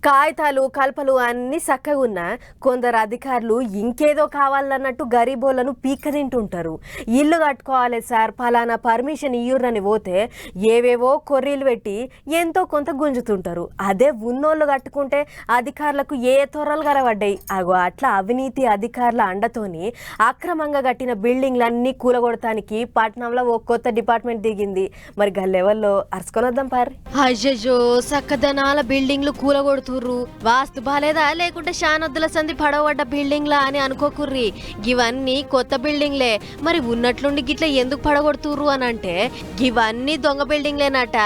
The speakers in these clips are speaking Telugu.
కాగితాలు కల్పలు అన్ని చక్కగా ఉన్నా కొందరు అధికారులు ఇంకేదో కావాలన్నట్టు గరీబోళ్లను పీక్క తింటుంటారు. ఇల్లు కట్టుకోవాలి సార్, ఫలానా పర్మిషన్ ఇయ్యురని పోతే ఏవేవో కొర్రీలు పెట్టి ఎంతో కొంత గుంజుతుంటారు. అదే ఉన్నోళ్ళు కట్టుకుంటే అధికారులకు ఏ తొర్రలు కనబడ్డాయి. అగో అట్లా అవినీతి అధికారుల అండతోని అక్రమంగా కట్టిన బిల్డింగ్లన్నీ కూలగొడటానికి పట్నంలో ఓ కొత్త డిపార్ట్మెంట్ దిగింది. మరి గా లెవెల్లో అరుచుకొనొద్దాం పారి. అయ్యో చక్కదనాల బిల్డింగ్లు కూలగొడుతు వాస్తు బాలేదా లేకుంటే శానొద్దుల సంధి పడవడ్డ బిల్డింగ్లా అని అనుకోకుర్రి. ఇవన్నీ కొత్త బిల్డింగ్లే. మరి ఉన్నట్లుండి గిట్ల ఎందుకు పడగొడుతుర్రు అని అంటే ఇవన్నీ దొంగ బిల్డింగ్లేనట.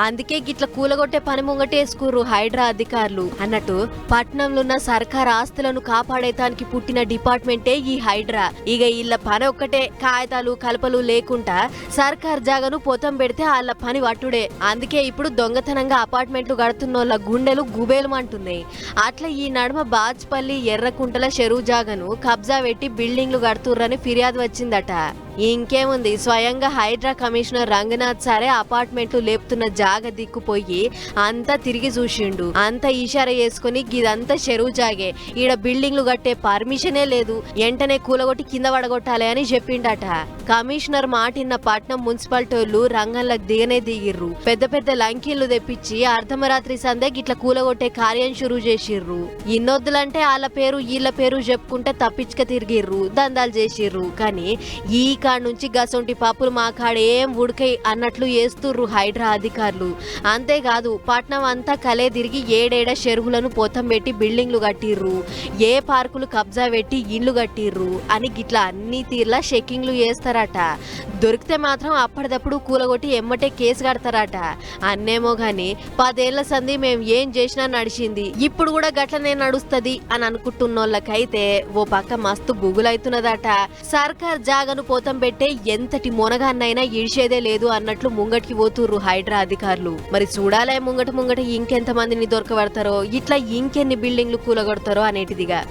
అందుకే గిట్ల కూలగొట్టే పని ముంగటేసుకుర్రు హైడ్రా అధికారులు అన్నట్టు. పట్నంలో ఉన్న సర్కార్ ఆస్తులను కాపాడేతానికి పుట్టిన డిపార్ట్మెంటే ఈ హైడ్రా. ఇక ఇళ్ళ పని ఒక్కటే, కాగితాలు కలపలు లేకుండా సర్కార్ జాగను పొతం పెడితే వాళ్ళ పని వట్టుడే. అందుకే ఇప్పుడు దొంగతనంగా అపార్ట్మెంట్లు కడుతున్నోళ్ళ గుండెలు గుబేలు అంటున్నాయి. అట్లా ఈ నడుమ బాజ్పల్లి ఎర్రకుంటల చెరువు జాగను కబ్జా పెట్టి బిల్డింగ్లు కడుతుర్రని ఫిర్యాదు వచ్చిందట. ఇంకేముంది, స్వయంగా హైడ్రా కమిషనర్ రంగనాథ్ సారే అపార్ట్మెంట్లు లేపుతున్న జాగ దిక్కుపోయి అంతా తిరిగి చూసిండు. అంతా ఇషారా చేసుకుని గిదంతా చెరువు జాగే, ఈడ బిల్డింగ్లు కట్టే పర్మిషనే లేదు, వెంటనే కూలగొట్టి కింద పడగొట్టాలి అని చెప్పిండట. కమిషనర్ మాటిన్న పట్నం మున్సిపాలిటీలు రంగంలోకి దిగనే దిగిర్రు. పెద్ద పెద్ద లంకీళ్లు తెప్పించి అర్ధమరాత్రి సందే గిట్ల కూలగొట్టే కార్యం షురూ చేసిర్రు. ఇన్నొద్దులంటే వాళ్ళ పేరు వీళ్ళ పేరు చెప్పుకుంటే తప్పించుక తిరిగిర్రు, దందాలు చేసిర్రు. కానీ ఈ కాడ నుంచి గసొంటి పప్పులు మా కాడ ఏం ఉడకై అన్నట్లు వేస్తుర్రు హైడ్రా అధికారులు. అంతేకాదు పట్నం అంతా కలే తిరిగి ఏడేడ చెరువులను పొతం పెట్టి బిల్డింగ్లు కట్టిర్రు, ఏ పార్కులు కబ్జా పెట్టి ఇళ్లు కట్టిర్రు అని గిట్లా అన్ని తీర్లా చెక్కింగ్లు చేస్తారట. దొరికితే మాత్రం అప్పటిదప్పుడు కూలగొట్టి ఎమ్మటే కేసు కడతారట. అన్నేమో గాని 10 ఏళ్ల సంధి మేం ఏం చేసినా నడిచింది, ఇప్పుడు కూడా గట్లనే నడుస్తుంది అని అనుకుంటున్నోళ్ళకైతే ఓ పక్క మస్తు గుగులైతున్నదట. సర్కార్ జాగను పోతం పెట్టే ఎంతటి మొనగాన్నైనా ఇడిచేదే లేదు అన్నట్లు ముంగటికి పోతుర్రు హైడ్రా అధికారులు. మరి చూడాలే ముంగట ఇంకెంత మందిని దొరకబడతారో, ఇట్లా ఇంకెన్ని బిల్డింగ్లు కూలగొడతారో అనేటిదిగా.